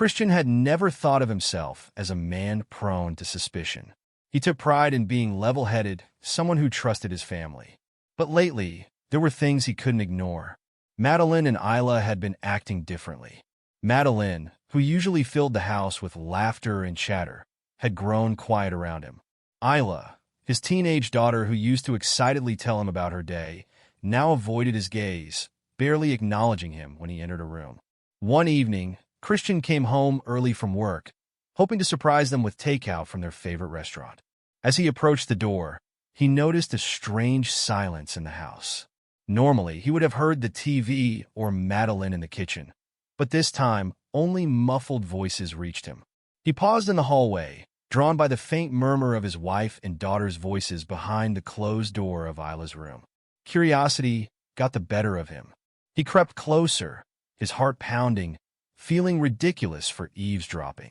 Christian had never thought of himself as a man prone to suspicion. He took pride in being level-headed, someone who trusted his family. But lately, there were things he couldn't ignore. Madeline and Ayla had been acting differently. Madeline, who usually filled the house with laughter and chatter, had grown quiet around him. Ayla, his teenage daughter who used to excitedly tell him about her day, now avoided his gaze, barely acknowledging him when he entered a room. One evening, Christian came home early from work, hoping to surprise them with takeout from their favorite restaurant. As he approached the door, he noticed a strange silence in the house. Normally, he would have heard the TV or Madeline in the kitchen, but this time, only muffled voices reached him. He paused in the hallway, drawn by the faint murmur of his wife and daughter's voices behind the closed door of Ayla's room. Curiosity got the better of him. He crept closer, his heart pounding, feeling ridiculous for eavesdropping.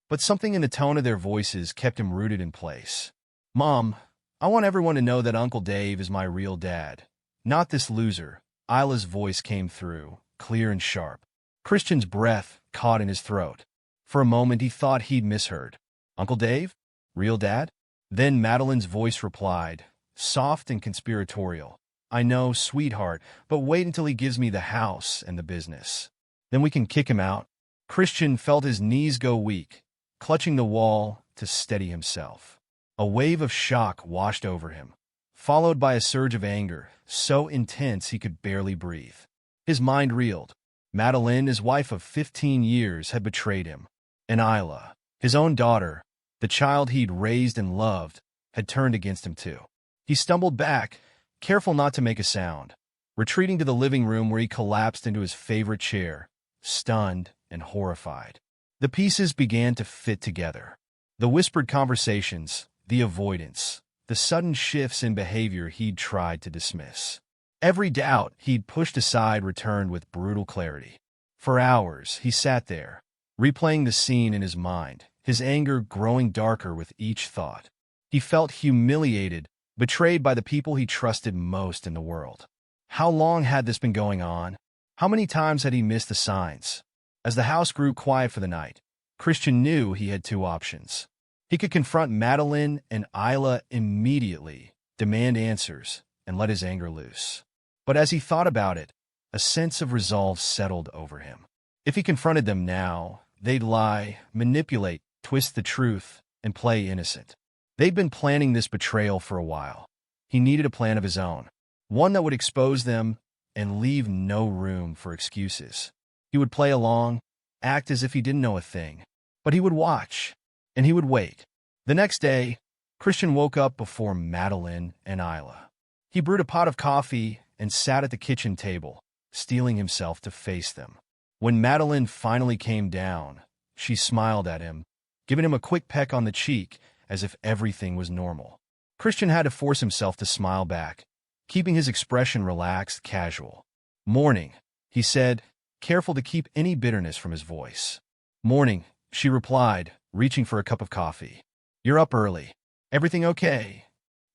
But something in the tone of their voices kept him rooted in place. "Mom, I want everyone to know that Uncle Dave is my real dad. Not this loser." Ayla's voice came through, clear and sharp. Christian's breath caught in his throat. For a moment he thought he'd misheard. "Uncle Dave? Real dad?" Then Madeline's voice replied, soft and conspiratorial. "I know, sweetheart, but wait until he gives me the house and the business. Then we can kick him out." Christian felt his knees go weak, clutching the wall to steady himself. A wave of shock washed over him, followed by a surge of anger, so intense he could barely breathe. His mind reeled. Madeline, his wife of 15 years, had betrayed him. And Ayla, his own daughter, the child he'd raised and loved, had turned against him too. He stumbled back, careful not to make a sound, retreating to the living room where he collapsed into his favorite chair, stunned and horrified. The pieces began to fit together. The whispered conversations, the avoidance, the sudden shifts in behavior he'd tried to dismiss. Every doubt he'd pushed aside returned with brutal clarity. For hours, he sat there, replaying the scene in his mind, his anger growing darker with each thought. He felt humiliated, betrayed by the people he trusted most in the world. How long had this been going on? How many times had he missed the signs? As the house grew quiet for the night, Christian knew he had two options. He could confront Madeline and Ayla immediately, demand answers, and let his anger loose. But as he thought about it, a sense of resolve settled over him. If he confronted them now, they'd lie, manipulate, twist the truth, and play innocent. They'd been planning this betrayal for a while. He needed a plan of his own, one that would expose them and leave no room for excuses. He would play along, act as if he didn't know a thing, but he would watch, and he would wait. The next day, Christian woke up before Madeline and Ayla. He brewed a pot of coffee and sat at the kitchen table, steeling himself to face them. When Madeline finally came down, she smiled at him, giving him a quick peck on the cheek as if everything was normal. Christian had to force himself to smile back, keeping his expression relaxed, casual. "Morning," he said, careful to keep any bitterness from his voice. "Morning," she replied, reaching for a cup of coffee. "You're up early. Everything okay?"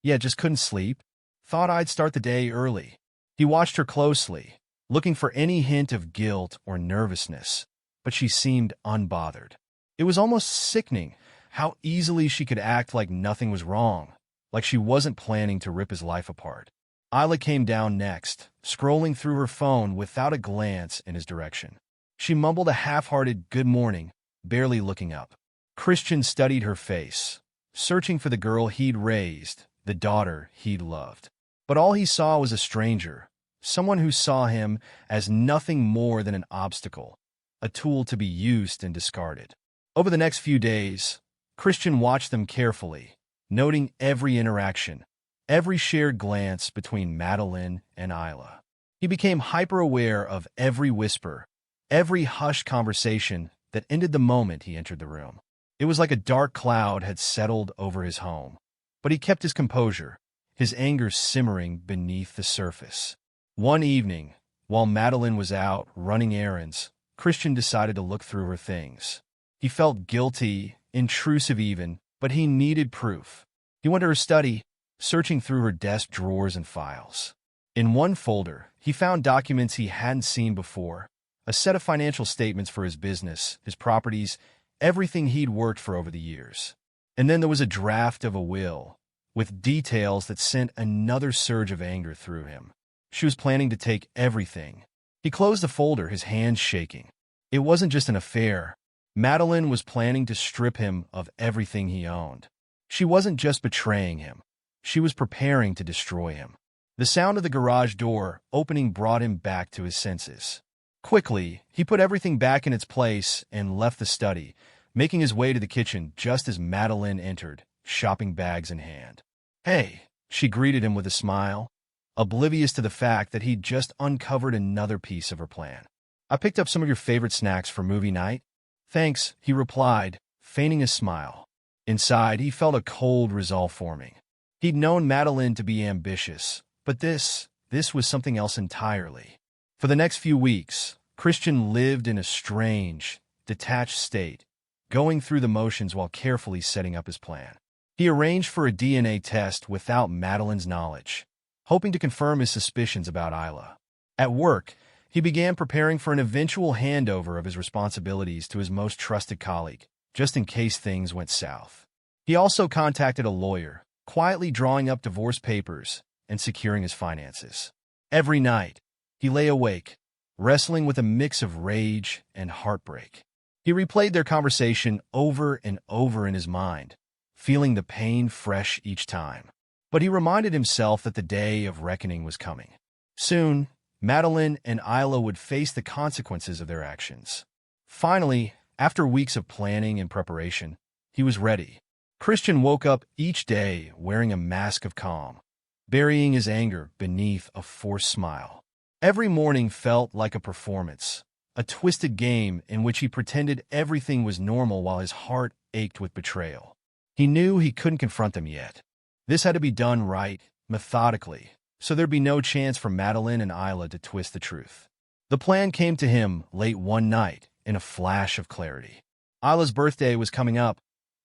"Yeah, just couldn't sleep. Thought I'd start the day early." He watched her closely, looking for any hint of guilt or nervousness, but she seemed unbothered. It was almost sickening how easily she could act like nothing was wrong, like she wasn't planning to rip his life apart. Ayla came down next, scrolling through her phone without a glance in his direction. She mumbled a half-hearted good morning, barely looking up. Christian studied her face, searching for the girl he'd raised, the daughter he'd loved. But all he saw was a stranger, someone who saw him as nothing more than an obstacle, a tool to be used and discarded. Over the next few days, Christian watched them carefully, noting every interaction, every shared glance between Madeline and Ayla. He became hyper-aware of every whisper, every hushed conversation that ended the moment he entered the room. It was like a dark cloud had settled over his home, but he kept his composure, his anger simmering beneath the surface. One evening, while Madeline was out running errands, Christian decided to look through her things. He felt guilty, intrusive even, but he needed proof. He went to her study, searching through her desk drawers and files. In one folder, he found documents he hadn't seen before, a set of financial statements for his business, his properties, everything he'd worked for over the years. And then there was a draft of a will, with details that sent another surge of anger through him. She was planning to take everything. He closed the folder, his hands shaking. It wasn't just an affair. Madeline was planning to strip him of everything he owned. She wasn't just betraying him. She was preparing to destroy him. The sound of the garage door opening brought him back to his senses. Quickly, he put everything back in its place and left the study, making his way to the kitchen just as Madeline entered, shopping bags in hand. "Hey," she greeted him with a smile, oblivious to the fact that he'd just uncovered another piece of her plan. "I picked up some of your favorite snacks for movie night." "Thanks," he replied, feigning a smile. Inside, he felt a cold resolve forming. He'd known Madeline to be ambitious, but this was something else entirely. For the next few weeks, Christian lived in a strange, detached state, going through the motions while carefully setting up his plan. He arranged for a DNA test without Madeline's knowledge, hoping to confirm his suspicions about Ayla. At work, he began preparing for an eventual handover of his responsibilities to his most trusted colleague, just in case things went south. He also contacted a lawyer, quietly drawing up divorce papers and securing his finances. Every night, he lay awake, wrestling with a mix of rage and heartbreak. He replayed their conversation over and over in his mind, feeling the pain fresh each time. But he reminded himself that the day of reckoning was coming. Soon, Madeline and Ayla would face the consequences of their actions. Finally, after weeks of planning and preparation, he was ready. Christian woke up each day wearing a mask of calm, burying his anger beneath a forced smile. Every morning felt like a performance, a twisted game in which he pretended everything was normal while his heart ached with betrayal. He knew he couldn't confront them yet. This had to be done right, methodically, so there'd be no chance for Madeline and Ayla to twist the truth. The plan came to him late one night in a flash of clarity. Ayla's birthday was coming up,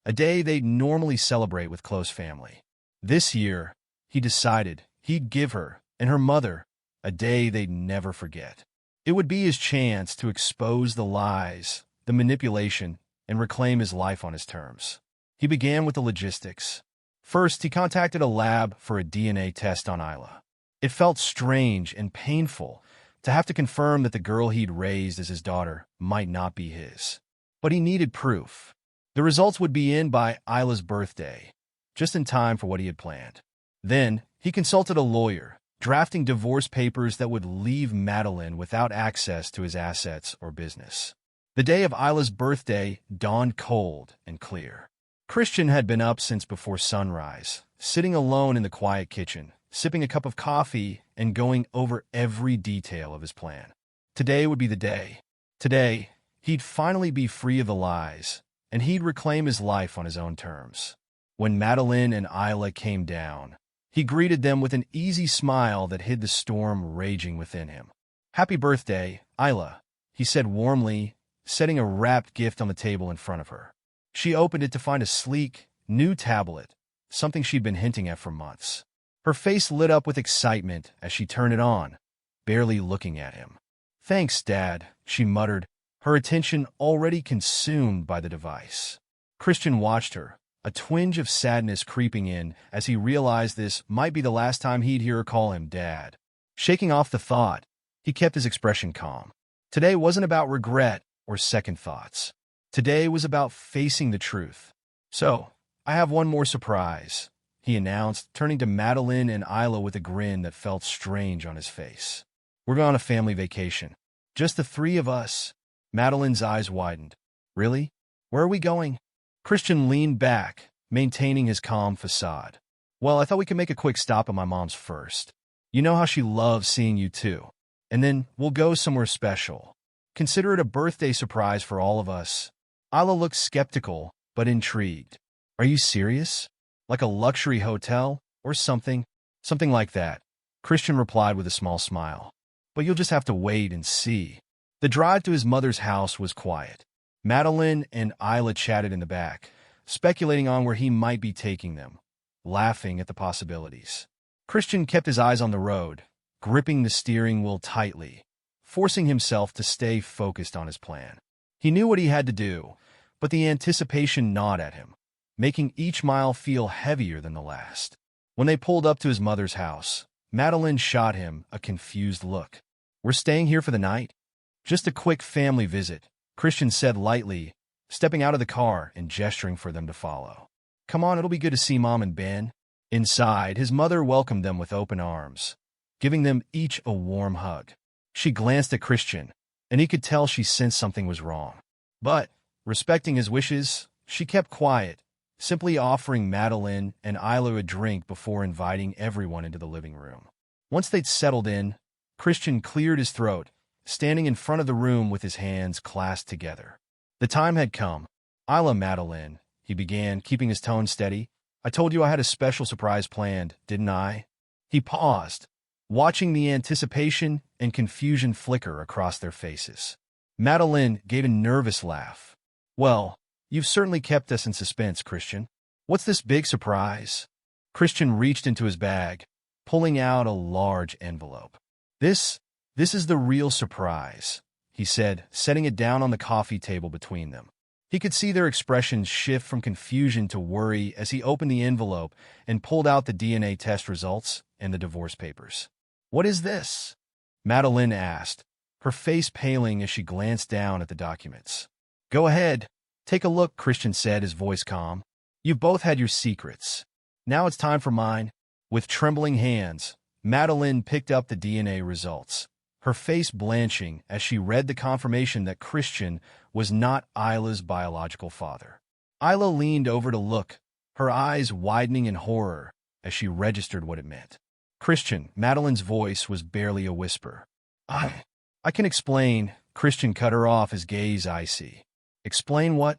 a day they'd normally celebrate with close family. This year, he decided he'd give her and her mother a day they'd never forget. It would be his chance to expose the lies, the manipulation, and reclaim his life on his terms. He began with the logistics. First, he contacted a lab for a DNA test on Ayla. It felt strange and painful to have to confirm that the girl he'd raised as his daughter might not be his. But he needed proof. The results would be in by Ayla's birthday, just in time for what he had planned. Then, he consulted a lawyer, drafting divorce papers that would leave Madeline without access to his assets or business. The day of Ayla's birthday dawned cold and clear. Christian had been up since before sunrise, sitting alone in the quiet kitchen, sipping a cup of coffee and going over every detail of his plan. Today would be the day. Today, he'd finally be free of the lies, and he'd reclaim his life on his own terms. When Madeline and Ayla came down, he greeted them with an easy smile that hid the storm raging within him. "Happy birthday, Ayla," he said warmly, setting a wrapped gift on the table in front of her. She opened it to find a sleek, new tablet, something she'd been hinting at for months. Her face lit up with excitement as she turned it on, barely looking at him. "Thanks, Dad," she muttered, her attention already consumed by the device. Christian watched her, a twinge of sadness creeping in as he realized this might be the last time he'd hear her call him Dad. Shaking off the thought, he kept his expression calm. Today wasn't about regret or second thoughts. Today was about facing the truth. "So, I have one more surprise," he announced, turning to Madeline and Ayla with a grin that felt strange on his face. "We're going on a family vacation. Just the three of us." Madeline's eyes widened. "Really? Where are we going?" Christian leaned back, maintaining his calm facade. "Well, I thought we could make a quick stop at my mom's first. You know how she loves seeing you too. And then we'll go somewhere special. Consider it a birthday surprise for all of us." Ayla looked skeptical, but intrigued. "Are you serious? Like a luxury hotel or something?" "Something like that," Christian replied with a small smile. "But you'll just have to wait and see." The drive to his mother's house was quiet. Madeline and Ayla chatted in the back, speculating on where he might be taking them, laughing at the possibilities. Christian kept his eyes on the road, gripping the steering wheel tightly, forcing himself to stay focused on his plan. He knew what he had to do, but the anticipation gnawed at him, making each mile feel heavier than the last. When they pulled up to his mother's house, Madeline shot him a confused look. "We're staying here for the night?" "Just a quick family visit," Christian said lightly, stepping out of the car and gesturing for them to follow. "Come on, it'll be good to see Mom and Ben." Inside, his mother welcomed them with open arms, giving them each a warm hug. She glanced at Christian, and he could tell she sensed something was wrong. But, respecting his wishes, she kept quiet, simply offering Madeline and Ayla a drink before inviting everyone into the living room. Once they'd settled in, Christian cleared his throat, standing in front of the room with his hands clasped together. The time had come. "Ayla, Madeline," he began, keeping his tone steady. "I told you I had a special surprise planned, didn't I?" He paused, watching the anticipation and confusion flicker across their faces. Madeline gave a nervous laugh. "Well, you've certainly kept us in suspense, Christian. What's this big surprise?" Christian reached into his bag, pulling out a large envelope. This is the real surprise," he said, setting it down on the coffee table between them. He could see their expressions shift from confusion to worry as he opened the envelope and pulled out the DNA test results and the divorce papers. "What is this?" Madeline asked, her face paling as she glanced down at the documents. "Go ahead. Take a look," Christian said, his voice calm. "You've both had your secrets. Now it's time for mine." With trembling hands, Madeline picked up the DNA results, her face blanching as she read the confirmation that Christian was not Ayla's biological father. Ayla leaned over to look, her eyes widening in horror as she registered what it meant. "Christian," Madeline's voice was barely a whisper. I can explain," Christian cut her off, his gaze icy. "Explain what,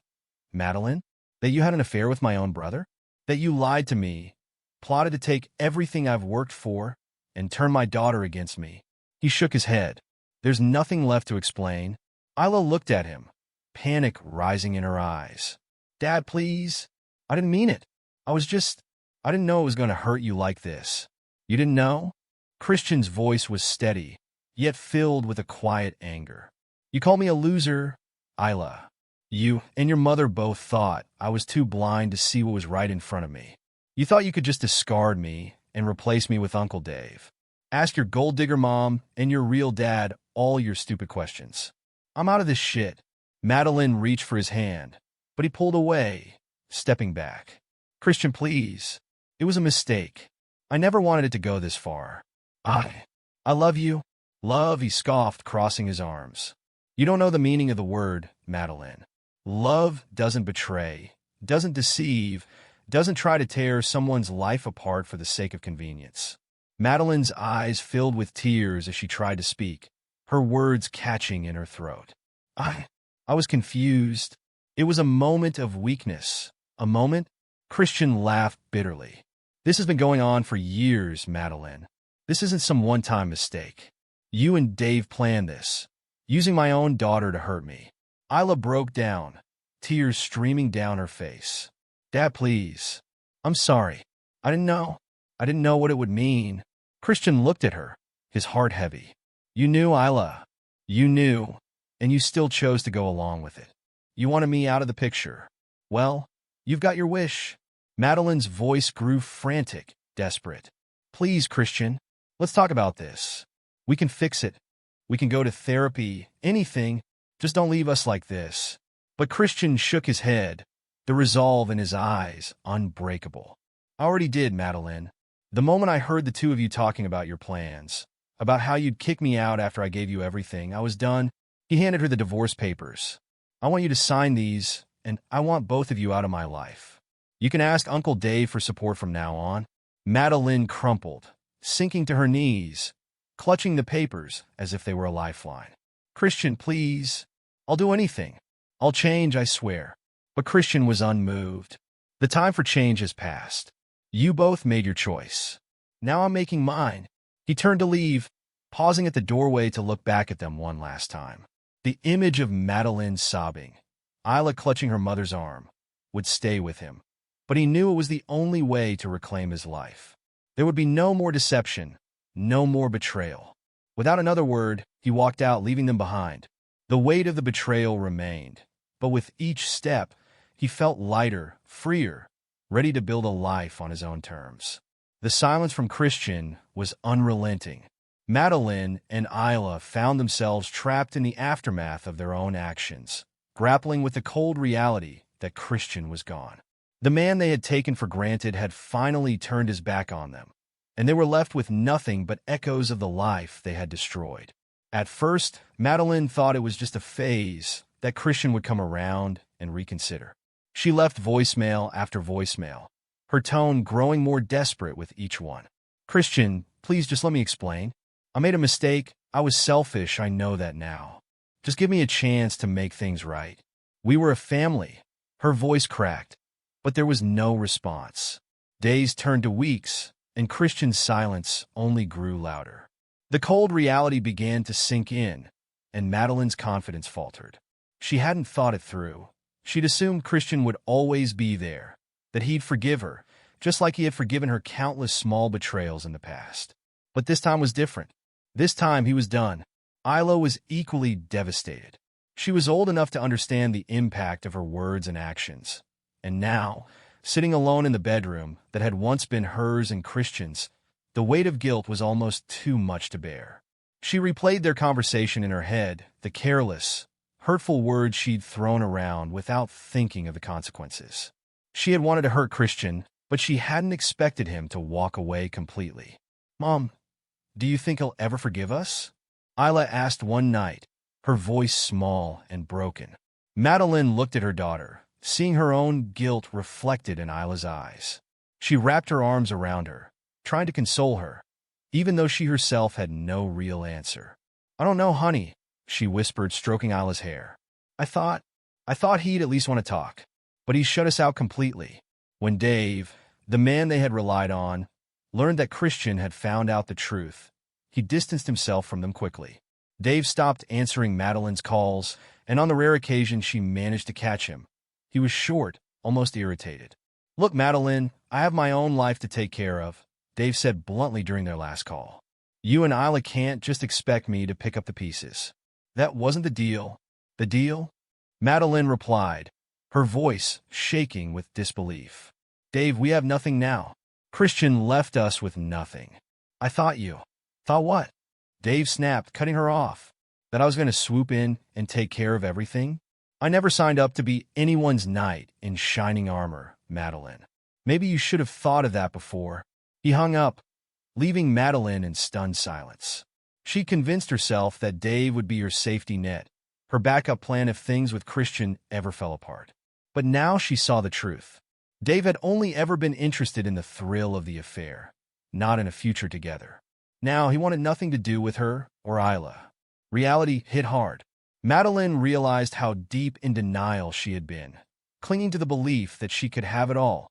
Madeline? That you had an affair with my own brother? That you lied to me, plotted to take everything I've worked for, and turn my daughter against me?" He shook his head. "There's nothing left to explain." Ayla looked at him, panic rising in her eyes. "Dad, please. I didn't mean it. I didn't know it was going to hurt you like this." "You didn't know?" Christian's voice was steady, yet filled with a quiet anger. "You called me a loser, Ayla. You and your mother both thought I was too blind to see what was right in front of me. You thought you could just discard me and replace me with Uncle Dave. Ask your gold digger mom and your real dad all your stupid questions. I'm out of this shit." Madeline reached for his hand, but he pulled away, stepping back. "Christian, please. It was a mistake. I never wanted it to go this far. I love you." "Love," he scoffed, crossing his arms. "You don't know the meaning of the word, Madeline. Love doesn't betray, doesn't deceive, doesn't try to tear someone's life apart for the sake of convenience." Madeline's eyes filled with tears as she tried to speak, her words catching in her throat. I was confused. It was a moment of weakness. A moment?" Christian laughed bitterly. "This has been going on for years, Madeline. This isn't some one-time mistake. You and Dave planned this, using my own daughter to hurt me." Ayla broke down, tears streaming down her face. "Dad, please. I'm sorry. I didn't know. I didn't know what it would mean." Christian looked at her, his heart heavy. "You knew, Ayla. You knew, and you still chose to go along with it. You wanted me out of the picture. Well, you've got your wish." Madeline's voice grew frantic, desperate. "Please, Christian, let's talk about this. We can fix it. We can go to therapy, anything. Just don't leave us like this." But Christian shook his head, the resolve in his eyes unbreakable. "I already did, Madeline. The moment I heard the two of you talking about your plans, about how you'd kick me out after I gave you everything, I was done." He handed her the divorce papers. "I want you to sign these, and I want both of you out of my life. You can ask Uncle Dave for support from now on." Madeline crumpled, sinking to her knees, clutching the papers as if they were a lifeline. "Christian, please. I'll do anything. I'll change, I swear." But Christian was unmoved. "The time for change has passed. You both made your choice. Now I'm making mine." He turned to leave, pausing at the doorway to look back at them one last time. The image of Madeline sobbing, Ayla clutching her mother's arm, would stay with him. But he knew it was the only way to reclaim his life. There would be no more deception, no more betrayal. Without another word, he walked out, leaving them behind. The weight of the betrayal remained, but with each step, he felt lighter, freer, ready to build a life on his own terms. The silence from Christian was unrelenting. Madeline and Ayla found themselves trapped in the aftermath of their own actions, grappling with the cold reality that Christian was gone. The man they had taken for granted had finally turned his back on them, and they were left with nothing but echoes of the life they had destroyed. At first, Madeline thought it was just a phase, that Christian would come around and reconsider. She left voicemail after voicemail, her tone growing more desperate with each one. "Christian, please just let me explain. I made a mistake. I was selfish. I know that now. Just give me a chance to make things right. We were a family." Her voice cracked, but there was no response. Days turned to weeks, and Christian's silence only grew louder. The cold reality began to sink in, and Madeline's confidence faltered. She hadn't thought it through. She'd assumed Christian would always be there, that he'd forgive her, just like he had forgiven her countless small betrayals in the past. But this time was different. This time he was done. Ayla was equally devastated. She was old enough to understand the impact of her words and actions. And now, sitting alone in the bedroom that had once been hers and Christian's, the weight of guilt was almost too much to bear. She replayed their conversation in her head, the careless, hurtful words she'd thrown around without thinking of the consequences. She had wanted to hurt Christian, but she hadn't expected him to walk away completely. "Mom, do you think he'll ever forgive us?" Ayla asked one night, her voice small and broken. Madeline looked at her daughter, seeing her own guilt reflected in Ayla's eyes. She wrapped her arms around her, trying to console her, even though she herself had no real answer. "I don't know, honey," she whispered, stroking Ayla's hair. I thought he'd at least want to talk, but he shut us out completely." When Dave, the man they had relied on, learned that Christian had found out the truth, he distanced himself from them quickly. Dave stopped answering Madeline's calls, and on the rare occasion she managed to catch him, he was short, almost irritated. "Look, Madeline, I have my own life to take care of," Dave said bluntly during their last call. "You and Ayla can't just expect me to pick up the pieces." "That wasn't the deal." "The deal?" Madeline replied, her voice shaking with disbelief. "Dave, we have nothing now. Christian left us with nothing." "I thought you..." "Thought what?" Dave snapped, cutting her off. "That I was going to swoop in and take care of everything? I never signed up to be anyone's knight in shining armor, Madeline. Maybe you should have thought of that before." He hung up, leaving Madeline in stunned silence. She convinced herself that Dave would be her safety net, her backup plan if things with Christian ever fell apart. But now she saw the truth. Dave had only ever been interested in the thrill of the affair, not in a future together. Now he wanted nothing to do with her or Ayla. Reality hit hard. Madeline realized how deep in denial she had been, clinging to the belief that she could have it all.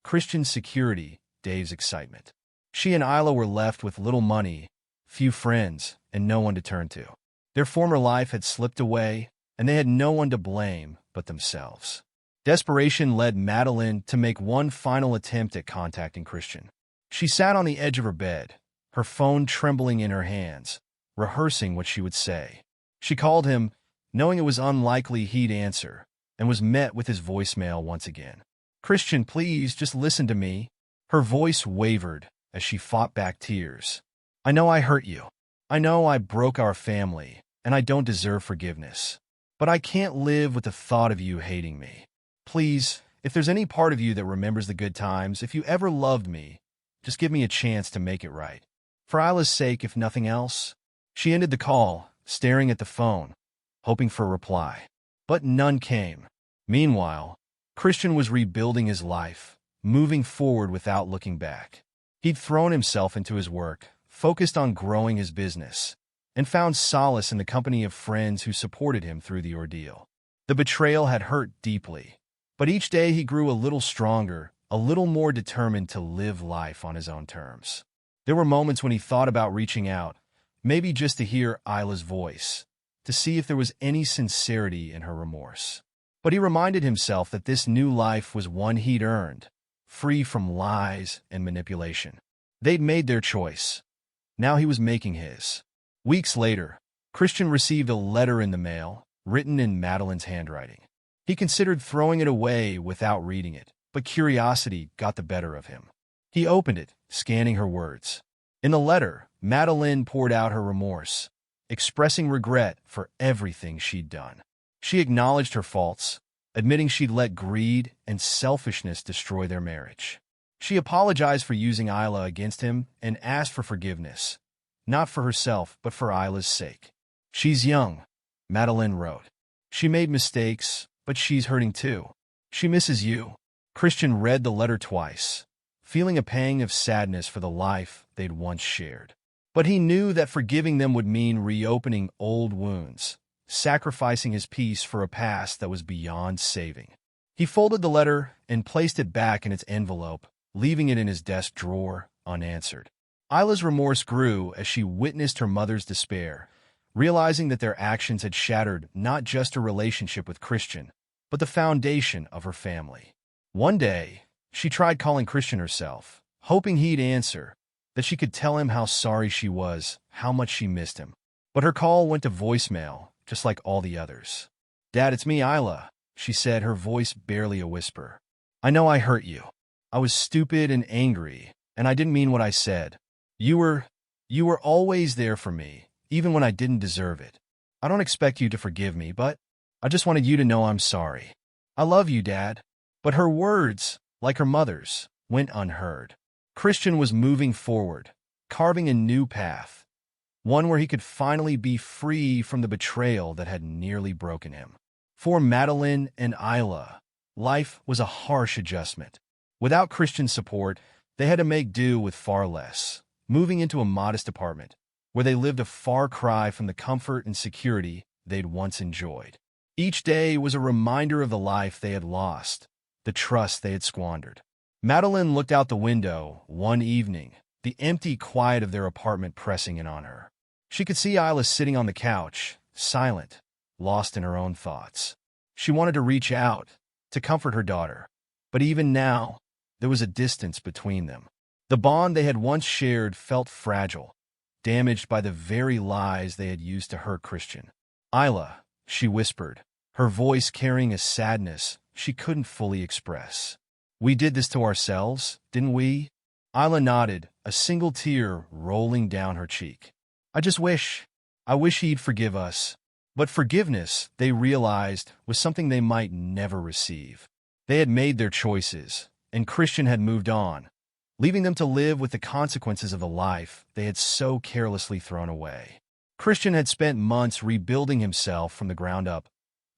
Christian's security, Dave's excitement. She and Ayla were left with little money, few friends, and no one to turn to. Their former life had slipped away, and they had no one to blame but themselves. Desperation led Madeline to make one final attempt at contacting Christian. She sat on the edge of her bed, her phone trembling in her hands, rehearsing what she would say. She called him, knowing it was unlikely he'd answer, and was met with his voicemail once again. "Christian, please, just listen to me." Her voice wavered as she fought back tears. "I know I hurt you. I know I broke our family, and I don't deserve forgiveness. But I can't live with the thought of you hating me. Please, if there's any part of you that remembers the good times, if you ever loved me, just give me a chance to make it right. For Ayla's sake, if nothing else." She ended the call, staring at the phone, hoping for a reply. But none came. Meanwhile, Christian was rebuilding his life, moving forward without looking back. He'd thrown himself into his work, focused on growing his business, and found solace in the company of friends who supported him through the ordeal. The betrayal had hurt deeply, but each day he grew a little stronger, a little more determined to live life on his own terms. There were moments when he thought about reaching out, maybe just to hear Ayla's voice, to see if there was any sincerity in her remorse. But he reminded himself that this new life was one he'd earned, free from lies and manipulation. They'd made their choice. Now he was making his. Weeks later, Christian received a letter in the mail, written in Madeline's handwriting. He considered throwing it away without reading it, but curiosity got the better of him. He opened it, scanning her words. In the letter, Madeline poured out her remorse, expressing regret for everything she'd done. She acknowledged her faults, admitting she'd let greed and selfishness destroy their marriage. She apologized for using Ayla against him and asked for forgiveness, not for herself, but for Ayla's sake. She's young, Madeline wrote. She made mistakes, but she's hurting too. She misses you. Christian read the letter twice, feeling a pang of sadness for the life they'd once shared. But he knew that forgiving them would mean reopening old wounds, sacrificing his peace for a past that was beyond saving. He folded the letter and placed it back in its envelope, leaving it in his desk drawer, unanswered. Ayla's remorse grew as she witnessed her mother's despair, realizing that their actions had shattered not just her relationship with Christian, but the foundation of her family. One day, she tried calling Christian herself, hoping he'd answer, that she could tell him how sorry she was, how much she missed him. But her call went to voicemail, just like all the others. "Dad, it's me, Ayla," she said, her voice barely a whisper. "I know I hurt you. I was stupid and angry, and I didn't mean what I said. You were always there for me, even when I didn't deserve it. I don't expect you to forgive me, but I just wanted you to know I'm sorry. I love you, Dad." But her words, like her mother's, went unheard. Christian was moving forward, carving a new path, one where he could finally be free from the betrayal that had nearly broken him. For Madeline and Ayla, life was a harsh adjustment. Without Christian's support, they had to make do with far less, moving into a modest apartment, where they lived a far cry from the comfort and security they'd once enjoyed. Each day was a reminder of the life they had lost, the trust they had squandered. Madeline looked out the window one evening, the empty quiet of their apartment pressing in on her. She could see Ayla sitting on the couch, silent, lost in her own thoughts. She wanted to reach out, to comfort her daughter, but even now, there was a distance between them. The bond they had once shared felt fragile, damaged by the very lies they had used to hurt Christian. "Ayla," she whispered, her voice carrying a sadness she couldn't fully express. "We did this to ourselves, didn't we?" Ayla nodded, a single tear rolling down her cheek. I wish he'd forgive us." But forgiveness, they realized, was something they might never receive. They had made their choices, and Christian had moved on, leaving them to live with the consequences of the life they had so carelessly thrown away. Christian had spent months rebuilding himself from the ground up,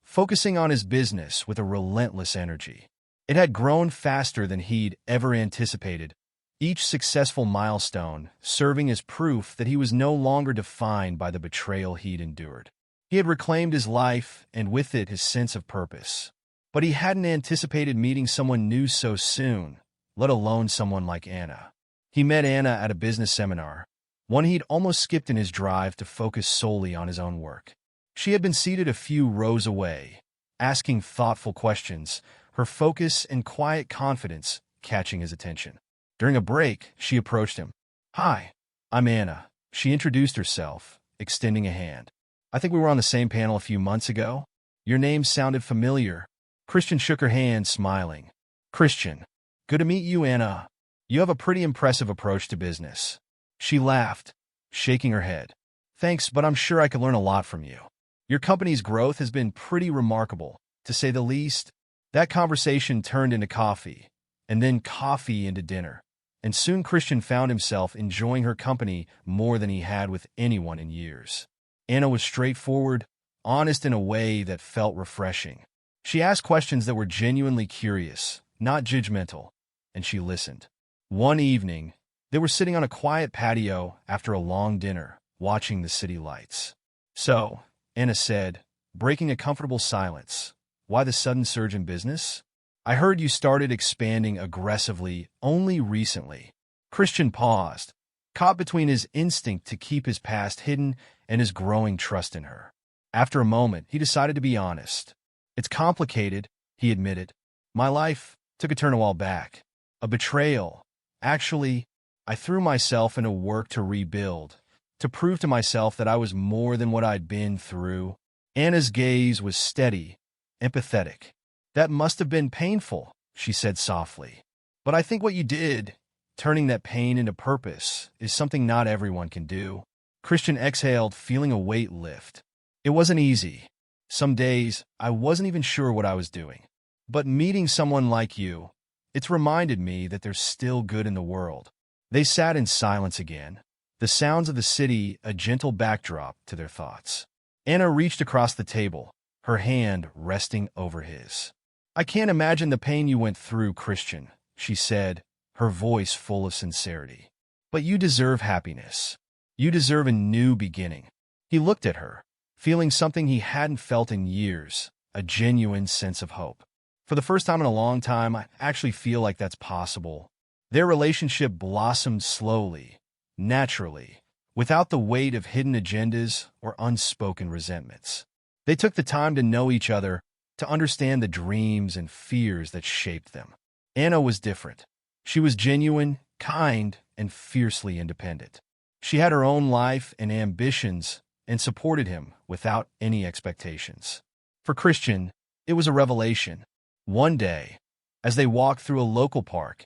focusing on his business with a relentless energy. It had grown faster than he'd ever anticipated, each successful milestone serving as proof that he was no longer defined by the betrayal he'd endured. He had reclaimed his life, and with it his sense of purpose. But he hadn't anticipated meeting someone new so soon, let alone someone like Anna. He met Anna at a business seminar, one he'd almost skipped in his drive to focus solely on his own work. She had been seated a few rows away, asking thoughtful questions, her focus and quiet confidence catching his attention. During a break, she approached him. "Hi, I'm Anna." She introduced herself, extending a hand. "I think we were on the same panel a few months ago. Your name sounded familiar." Christian shook her hand, smiling. "Christian. Good to meet you, Anna. You have a pretty impressive approach to business." She laughed, shaking her head. "Thanks, but I'm sure I could learn a lot from you. Your company's growth has been pretty remarkable, to say the least." That conversation turned into coffee, and then coffee into dinner, and soon Christian found himself enjoying her company more than he had with anyone in years. Anna was straightforward, honest in a way that felt refreshing. She asked questions that were genuinely curious, not judgmental, and she listened. One evening, they were sitting on a quiet patio after a long dinner, watching the city lights. "So," Anna said, breaking a comfortable silence, "why the sudden surge in business? I heard you started expanding aggressively only recently." Christian paused, caught between his instinct to keep his past hidden and his growing trust in her. After a moment, he decided to be honest. "It's complicated," he admitted. "My life took a turn a while back. A betrayal. Actually, I threw myself into work to rebuild, to prove to myself that I was more than what I'd been through. Anna's gaze was steady, empathetic. That must have been painful, she said softly. But I think what you did, turning that pain into purpose, is something not everyone can do. Christian exhaled, feeling a weight lift. It wasn't easy. Some days, I wasn't even sure what I was doing. But meeting someone like you, it's reminded me that there's still good in the world. They sat in silence again, the sounds of the city a gentle backdrop to their thoughts. Anna reached across the table, her hand resting over his. I can't imagine the pain you went through, Christian, she said, her voice full of sincerity. But you deserve happiness. You deserve a new beginning. He looked at her, feeling something he hadn't felt in years, a genuine sense of hope. For the first time in a long time, I actually feel like that's possible. Their relationship blossomed slowly, naturally, without the weight of hidden agendas or unspoken resentments. They took the time to know each other, to understand the dreams and fears that shaped them. Anna was different. She was genuine, kind, and fiercely independent. She had her own life and ambitions and supported him without any expectations. For Christian, it was a revelation. One day, as they walked through a local park,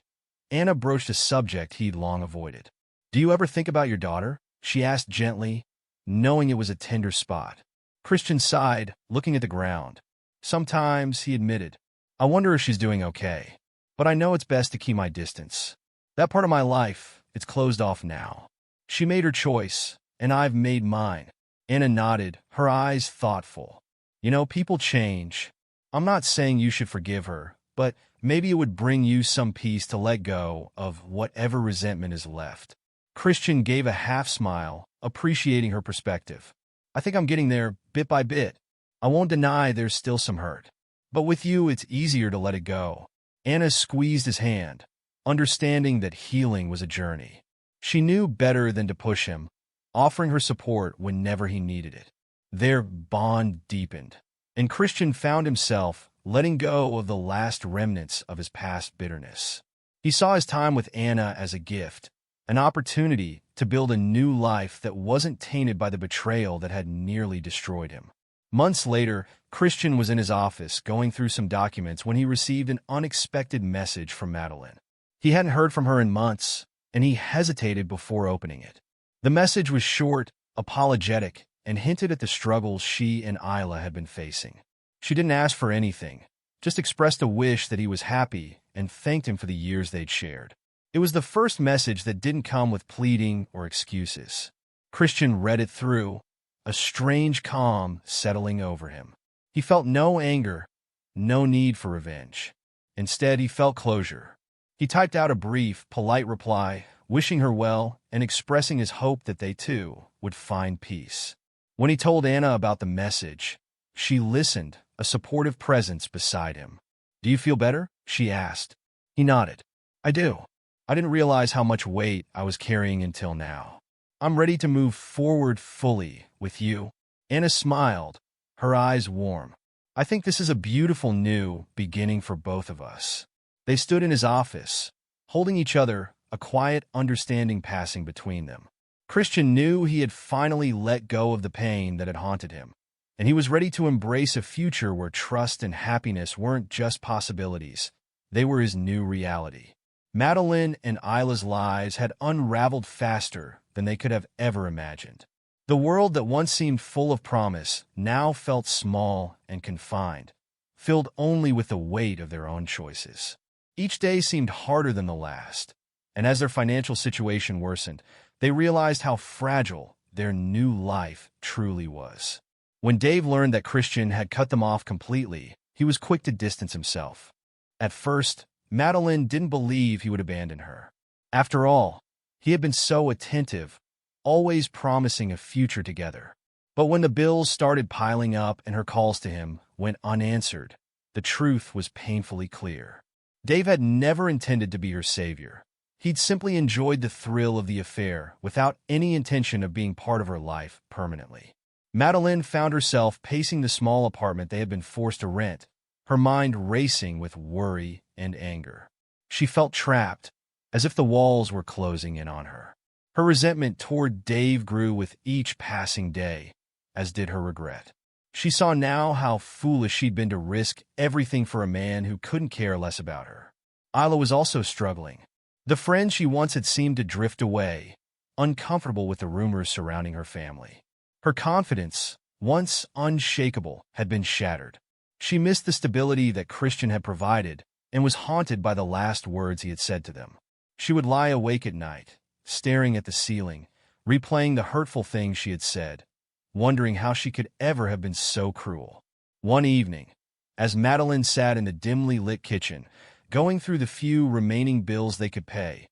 Anna broached a subject he'd long avoided. "Do you ever think about your daughter?" she asked gently, knowing it was a tender spot. Christian sighed, looking at the ground. "Sometimes," he admitted, "I wonder if she's doing okay. But I know it's best to keep my distance. That part of my life, it's closed off now. She made her choice, and I've made mine." Anna nodded, her eyes thoughtful. "You know, people change. I'm not saying you should forgive her, but maybe it would bring you some peace to let go of whatever resentment is left." Christian gave a half-smile, appreciating her perspective. "I think I'm getting there bit by bit. I won't deny there's still some hurt. But with you, it's easier to let it go." Anna squeezed his hand, understanding that healing was a journey. She knew better than to push him, offering her support whenever he needed it. Their bond deepened, and Christian found himself letting go of the last remnants of his past bitterness. He saw his time with Anna as a gift, an opportunity to build a new life that wasn't tainted by the betrayal that had nearly destroyed him. Months later, Christian was in his office going through some documents when he received an unexpected message from Madeline. He hadn't heard from her in months, and he hesitated before opening it. The message was short, apologetic, and hinted at the struggles she and Ayla had been facing. She didn't ask for anything, just expressed a wish that he was happy and thanked him for the years they'd shared. It was the first message that didn't come with pleading or excuses. Christian read it through, a strange calm settling over him. He felt no anger, no need for revenge. Instead, he felt closure. He typed out a brief, polite reply, wishing her well and expressing his hope that they, too, would find peace. When he told Anna about the message, she listened, a supportive presence beside him. "Do you feel better?" she asked. He nodded. "I do. I didn't realize how much weight I was carrying until now. I'm ready to move forward fully with you." Anna smiled, her eyes warm. "I think this is a beautiful new beginning for both of us." They stood in his office, holding each other, a quiet understanding passing between them. Christian knew he had finally let go of the pain that had haunted him, and he was ready to embrace a future where trust and happiness weren't just possibilities, they were his new reality. Madeline and Ayla's lives had unraveled faster than they could have ever imagined. The world that once seemed full of promise now felt small and confined, filled only with the weight of their own choices. Each day seemed harder than the last, and as their financial situation worsened, they realized how fragile their new life truly was. When Dave learned that Christian had cut them off completely, he was quick to distance himself. At first, Madeline didn't believe he would abandon her. After all, he had been so attentive, always promising a future together. But when the bills started piling up and her calls to him went unanswered, the truth was painfully clear. Dave had never intended to be her savior. He'd simply enjoyed the thrill of the affair without any intention of being part of her life permanently. Madeline found herself pacing the small apartment they had been forced to rent, her mind racing with worry and anger. She felt trapped, as if the walls were closing in on her. Her resentment toward Dave grew with each passing day, as did her regret. She saw now how foolish she'd been to risk everything for a man who couldn't care less about her. Ayla was also struggling. The friend she once had seemed to drift away, uncomfortable with the rumors surrounding her family. Her confidence, once unshakable, had been shattered. She missed the stability that Christian had provided and was haunted by the last words he had said to them. She would lie awake at night, staring at the ceiling, replaying the hurtful things she had said, wondering how she could ever have been so cruel. One evening, as Madeline sat in the dimly lit kitchen, going through the few remaining bills they could pay,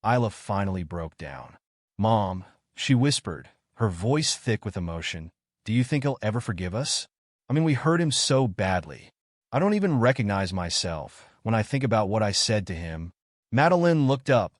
Ayla finally broke down. "Mom," she whispered, her voice thick with emotion, "do you think he'll ever forgive us? I mean, we hurt him so badly. I don't even recognize myself when I think about what I said to him." Madeline looked up,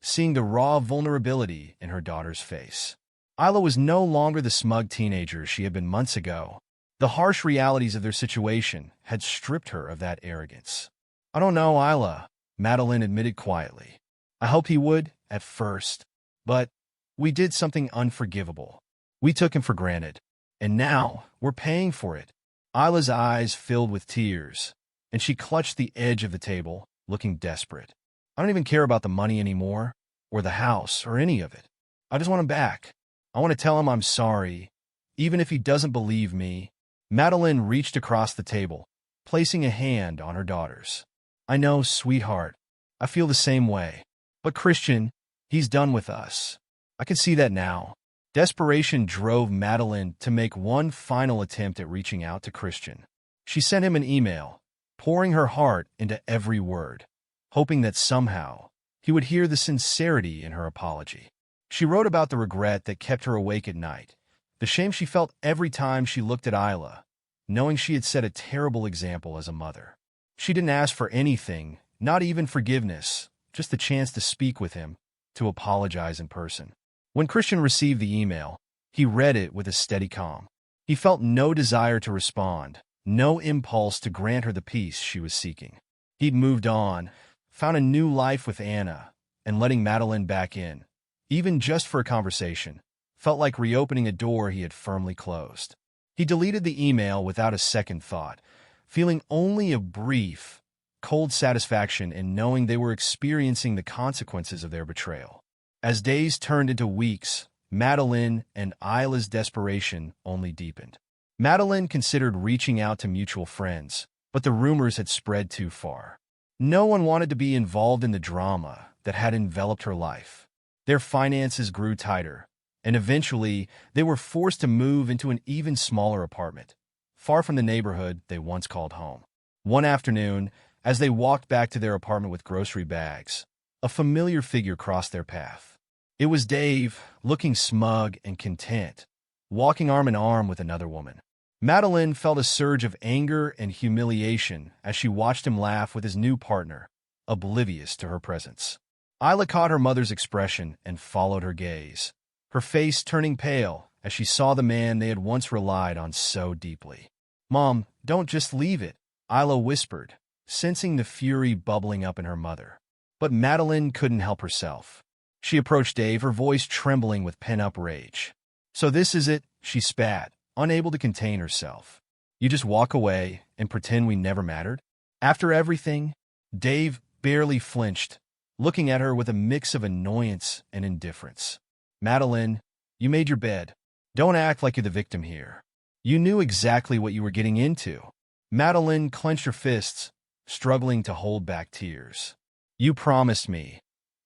seeing the raw vulnerability in her daughter's face. Ayla was no longer the smug teenager she had been months ago. The harsh realities of their situation had stripped her of that arrogance. "I don't know, Ayla," Madeline admitted quietly. "I hoped he would, at first. But we did something unforgivable. We took him for granted. And now we're paying for it." Ayla's eyes filled with tears, and she clutched the edge of the table, looking desperate. "I don't even care about the money anymore, or the house, or any of it. I just want him back. I want to tell him I'm sorry, even if he doesn't believe me." Madeline reached across the table, placing a hand on her daughter's. "I know, sweetheart. I feel the same way. But Christian, he's done with us. I can see that now." Desperation drove Madeline to make one final attempt at reaching out to Christian. She sent him an email, pouring her heart into every word, hoping that somehow he would hear the sincerity in her apology. She wrote about the regret that kept her awake at night, the shame she felt every time she looked at Ayla, knowing she had set a terrible example as a mother. She didn't ask for anything, not even forgiveness, just the chance to speak with him, to apologize in person. When Christian received the email, he read it with a steady calm. He felt no desire to respond, no impulse to grant her the peace she was seeking. He'd moved on, found a new life with Anna, and letting Madeline back in, even just for a conversation, felt like reopening a door he had firmly closed. He deleted the email without a second thought, feeling only a brief, cold satisfaction in knowing they were experiencing the consequences of their betrayal. As days turned into weeks, Madeline and Ayla's desperation only deepened. Madeline considered reaching out to mutual friends, but the rumors had spread too far. No one wanted to be involved in the drama that had enveloped her life. Their finances grew tighter, and eventually they were forced to move into an even smaller apartment, far from the neighborhood they once called home. One afternoon, as they walked back to their apartment with grocery bags, a familiar figure crossed their path. It was Dave, looking smug and content, walking arm in arm with another woman. Madeline felt a surge of anger and humiliation as she watched him laugh with his new partner, oblivious to her presence. Ayla caught her mother's expression and followed her gaze, her face turning pale as she saw the man they had once relied on so deeply. "Mom, don't just leave it," Ayla whispered, sensing the fury bubbling up in her mother. But Madeline couldn't help herself. She approached Dave, her voice trembling with pent-up rage. "So this is it," she spat, unable to contain herself. "You just walk away and pretend we never mattered? After everything?" Dave barely flinched, looking at her with a mix of annoyance and indifference. "Madeline, you made your bed. Don't act like you're the victim here. You knew exactly what you were getting into." Madeline clenched her fists, struggling to hold back tears. "You promised me.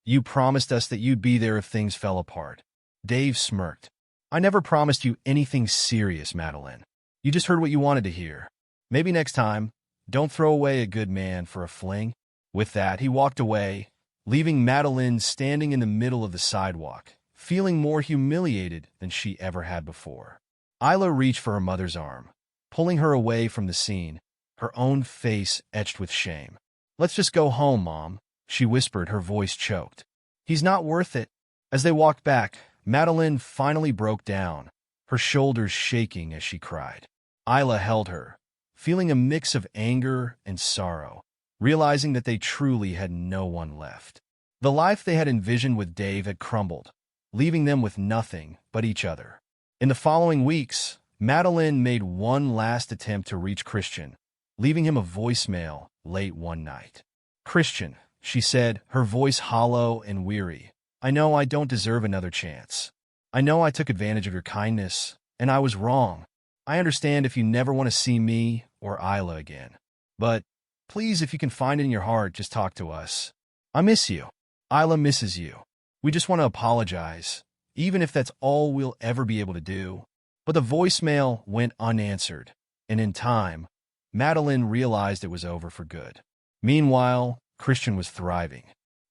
You promised us that you'd be there if things fell apart." Dave smirked. "I never promised you anything serious, Madeline. You just heard what you wanted to hear. Maybe next time, don't throw away a good man for a fling." With that, he walked away, leaving Madeline standing in the middle of the sidewalk, feeling more humiliated than she ever had before. Ayla reached for her mother's arm, pulling her away from the scene, her own face etched with shame. "Let's just go home, Mom," she whispered, her voice choked. "He's not worth it." As they walked back, Madeline finally broke down, her shoulders shaking as she cried. Ayla held her, feeling a mix of anger and sorrow, realizing that they truly had no one left. The life they had envisioned with Dave had crumbled, leaving them with nothing but each other. In the following weeks, Madeline made one last attempt to reach Christian, leaving him a voicemail late one night. "Christian," she said, her voice hollow and weary, "I know I don't deserve another chance. I know I took advantage of your kindness, and I was wrong. I understand if you never want to see me or Ayla again. But please, if you can find it in your heart, just talk to us. I miss you. Ayla misses you. We just want to apologize, even if that's all we'll ever be able to do." But the voicemail went unanswered, and in time, Madeline realized it was over for good. Meanwhile, Christian was thriving.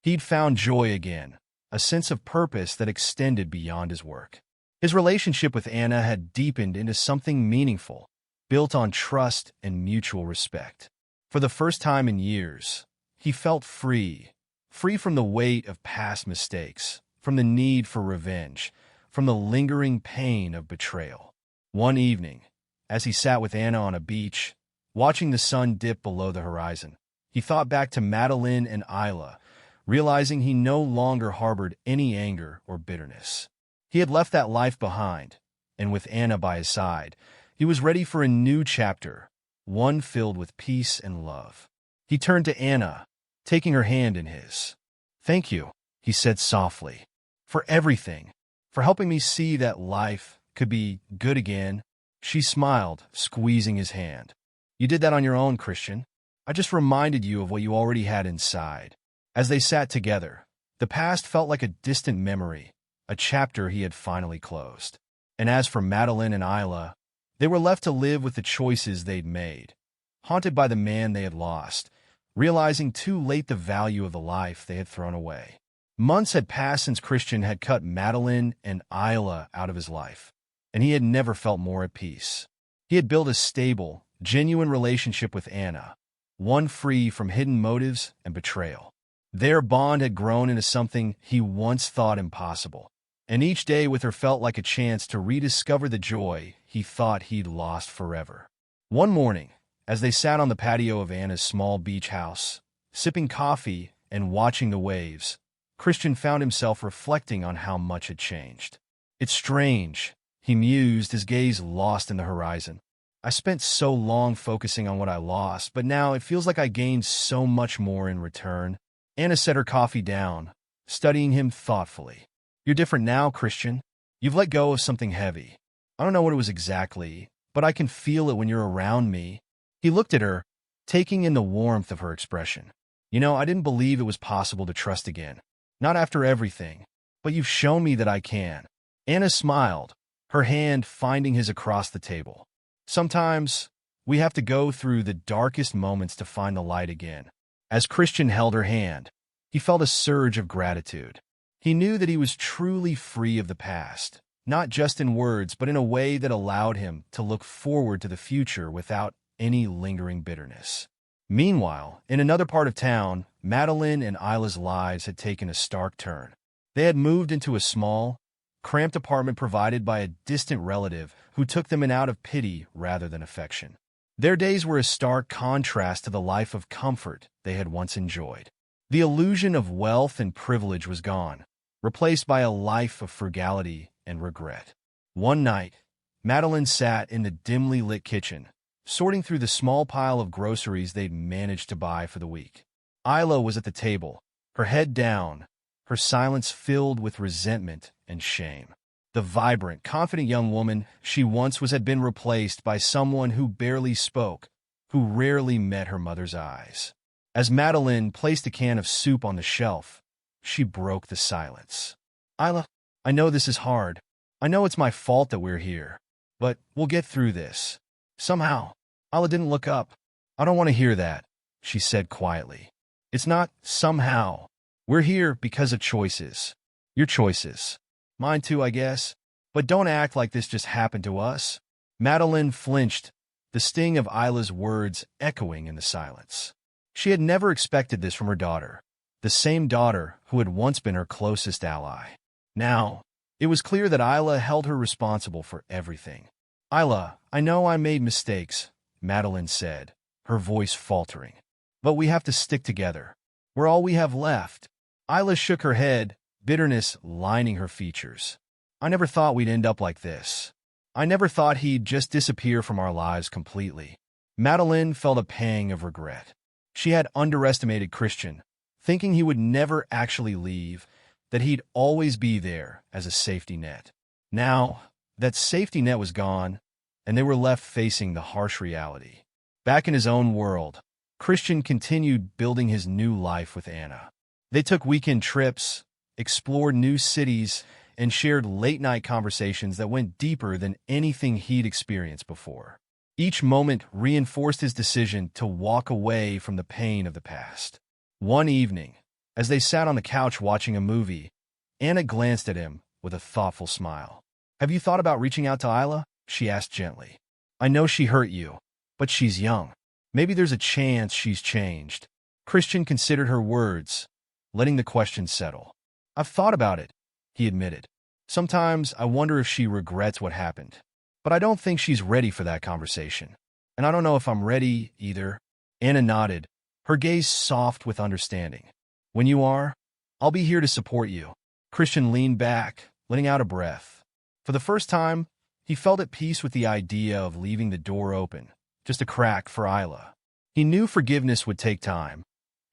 He'd found joy again, a sense of purpose that extended beyond his work. His relationship with Anna had deepened into something meaningful, built on trust and mutual respect. For the first time in years, he felt free from the weight of past mistakes, from the need for revenge, from the lingering pain of betrayal. One evening, as he sat with Anna on a beach, watching the sun dip below the horizon, he thought back to Madeline and Ayla, realizing he no longer harbored any anger or bitterness. He had left that life behind, and with Anna by his side, he was ready for a new chapter, one filled with peace and love. He turned to Anna, taking her hand in his. "Thank you," he said softly, "for everything, for helping me see that life could be good again." She smiled, squeezing his hand. "You did that on your own, Christian. I just reminded you of what you already had inside." As they sat together, the past felt like a distant memory, a chapter he had finally closed. And as for Madeline and Ayla, they were left to live with the choices they'd made, haunted by the man they had lost, realizing too late the value of the life they had thrown away. Months had passed since Christian had cut Madeline and Ayla out of his life, and he had never felt more at peace. He had built a stable, genuine relationship with Anna, one free from hidden motives and betrayal. Their bond had grown into something he once thought impossible, and each day with her felt like a chance to rediscover the joy he thought he'd lost forever. One morning, as they sat on the patio of Anna's small beach house, sipping coffee and watching the waves, Christian found himself reflecting on how much had changed. "It's strange," he mused, his gaze lost in the horizon. "I spent so long focusing on what I lost, but now it feels like I gained so much more in return." Anna set her coffee down, studying him thoughtfully. "You're different now, Christian. You've let go of something heavy. I don't know what it was exactly, but I can feel it when you're around me." He looked at her, taking in the warmth of her expression. "You know, I didn't believe it was possible to trust again. Not after everything, but you've shown me that I can." Anna smiled, her hand finding his across the table. "Sometimes we have to go through the darkest moments to find the light again." As Christian held her hand, he felt a surge of gratitude. He knew that he was truly free of the past, not just in words, but in a way that allowed him to look forward to the future without any lingering bitterness. Meanwhile, in another part of town, Madeline and Ayla's lives had taken a stark turn. They had moved into a small, cramped apartment provided by a distant relative who took them in out of pity rather than affection. Their days were a stark contrast to the life of comfort they had once enjoyed. The illusion of wealth and privilege was gone, replaced by a life of frugality and regret. One night, Madeline sat in the dimly lit kitchen, sorting through the small pile of groceries they'd managed to buy for the week. Ayla was at the table, her head down, her silence filled with resentment and shame. The vibrant, confident young woman she once was had been replaced by someone who barely spoke, who rarely met her mother's eyes. As Madeline placed a can of soup on the shelf, she broke the silence. "Ayla, I know this is hard. I know it's my fault that we're here. But we'll get through this. Somehow." Ayla didn't look up. "I don't want to hear that," she said quietly. "It's not somehow. We're here because of choices. Your choices. Mine too, I guess. But don't act like this just happened to us." Madeline flinched, the sting of Ayla's words echoing in the silence. She had never expected this from her daughter, the same daughter who had once been her closest ally. Now, it was clear that Ayla held her responsible for everything. "Ayla, I know I made mistakes," Madeline said, her voice faltering. "But we have to stick together. We're all we have left." Ayla shook her head, bitterness lining her features. "I never thought we'd end up like this. I never thought he'd just disappear from our lives completely." Madeline felt a pang of regret. She had underestimated Christian, thinking he would never actually leave, that he'd always be there as a safety net. Now, that safety net was gone, and they were left facing the harsh reality. Back in his own world, Christian continued building his new life with Anna. They took weekend trips, explored new cities, and shared late-night conversations that went deeper than anything he'd experienced before. Each moment reinforced his decision to walk away from the pain of the past. One evening, as they sat on the couch watching a movie, Anna glanced at him with a thoughtful smile. "Have you thought about reaching out to Ayla?" she asked gently. "I know she hurt you, but she's young. Maybe there's a chance she's changed." Christian considered her words, letting the question settle. "I've thought about it," he admitted. "Sometimes I wonder if she regrets what happened. But I don't think she's ready for that conversation. And I don't know if I'm ready either." Anna nodded, her gaze soft with understanding. "When you are, I'll be here to support you." Christian leaned back, letting out a breath. For the first time, he felt at peace with the idea of leaving the door open, just a crack for Ayla. He knew forgiveness would take time,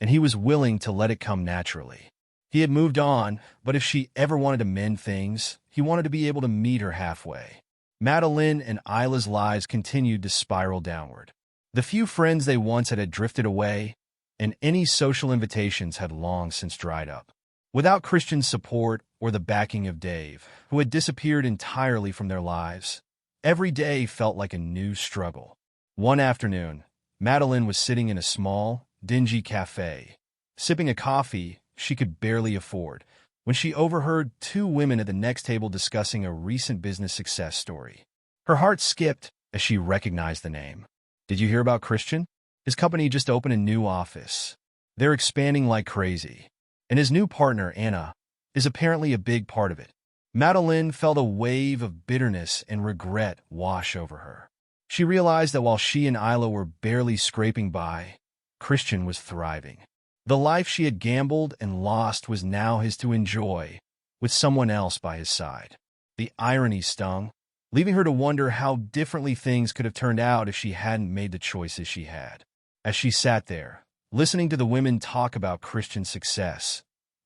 and he was willing to let it come naturally. He had moved on, but if she ever wanted to mend things, he wanted to be able to meet her halfway. Madeline and Ayla's lives continued to spiral downward. The few friends they once had drifted away, and any social invitations had long since dried up. Without Christian's support or the backing of Dave, who had disappeared entirely from their lives, every day felt like a new struggle. One afternoon, Madeline was sitting in a small, dingy cafe, sipping a coffee she could barely afford, when she overheard two women at the next table discussing a recent business success story. Her heart skipped as she recognized the name. "Did you hear about Christian? His company just opened a new office. They're expanding like crazy. And his new partner, Anna, is apparently a big part of it." Madeline felt a wave of bitterness and regret wash over her. She realized that while she and Ayla were barely scraping by, Christian was thriving. The life she had gambled and lost was now his to enjoy, with someone else by his side. The irony stung, leaving her to wonder how differently things could have turned out if she hadn't made the choices she had. As she sat there, listening to the women talk about Christian's success,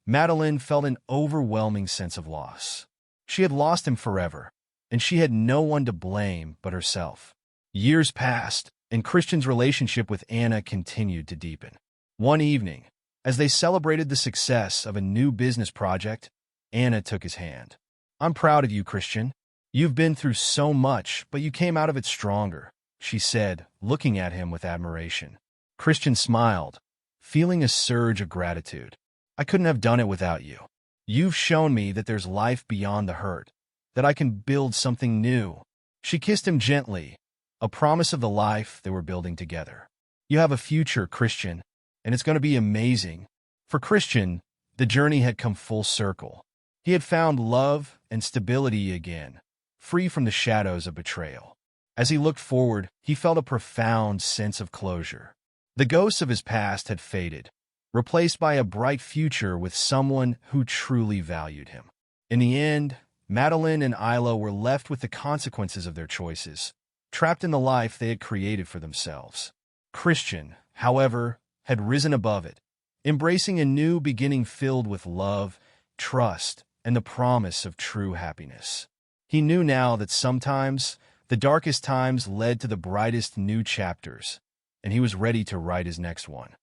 Madeline felt an overwhelming sense of loss. She had lost him forever, and she had no one to blame but herself. Years passed, and Christian's relationship with Anna continued to deepen. One evening, as they celebrated the success of a new business project, Anna took his hand. "I'm proud of you, Christian. You've been through so much, but you came out of it stronger," she said, looking at him with admiration. Christian smiled, feeling a surge of gratitude. "I couldn't have done it without you. You've shown me that there's life beyond the hurt, that I can build something new." She kissed him gently, a promise of the life they were building together. "You have a future, Christian, and it's going to be amazing." For Christian, the journey had come full circle. He had found love and stability again, free from the shadows of betrayal. As he looked forward, he felt a profound sense of closure. The ghosts of his past had faded, replaced by a bright future with someone who truly valued him. In the end, Madeline and Ayla were left with the consequences of their choices, trapped in the life they had created for themselves. Christian, however, had risen above it, embracing a new beginning filled with love, trust, and the promise of true happiness. He knew now that sometimes the darkest times led to the brightest new chapters, and he was ready to write his next one.